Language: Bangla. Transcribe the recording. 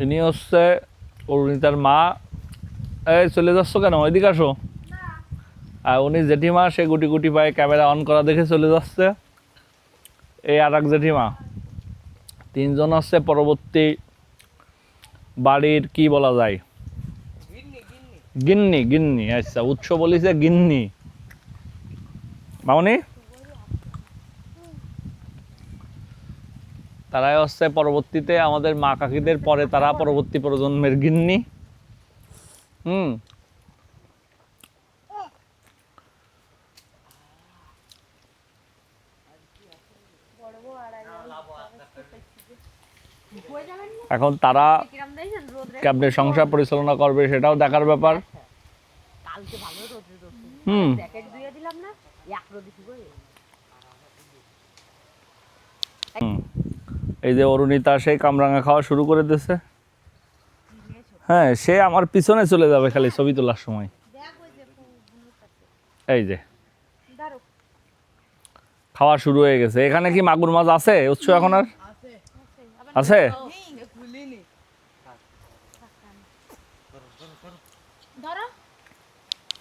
ইনি হচ্ছে অরুণিতার মা। এই চলে যাচ্ছ কেন, ওইদিকে আসো। আর উনি জেঠিমা, সে গুটি গুটি পায়ে ক্যামেরা অন করা দেখে চলে যাচ্ছে। এই আর এক জেঠিমা। তিনজন হচ্ছে পরবর্তী বাড়ির কি বলা যায়, গিন্নি। গিন্নি, আচ্ছা উৎস বলিছে গিন্নি। মামনি, তারাই হচ্ছে পরবর্তীতে আমাদের মা কাকিদের পরে তারা পরবর্তী প্রজন্মের গিন্নি। এখন তারা কেমনে সংসার পরিচালনা করবে সেটাও দেখার ব্যাপার। এই যে অরুণিতা সেই কামরাঙা খাওয়া শুরু করে দিয়েছে। হ্যাঁ, সে আমার পিছনে চলে যাবে খালি ছবি তোলার সময়। এই যে খাওয়া শুরু হয়ে গেছে। এখানে কি মাগুর মাছ আছে উৎস এখন আর আছে? ধরো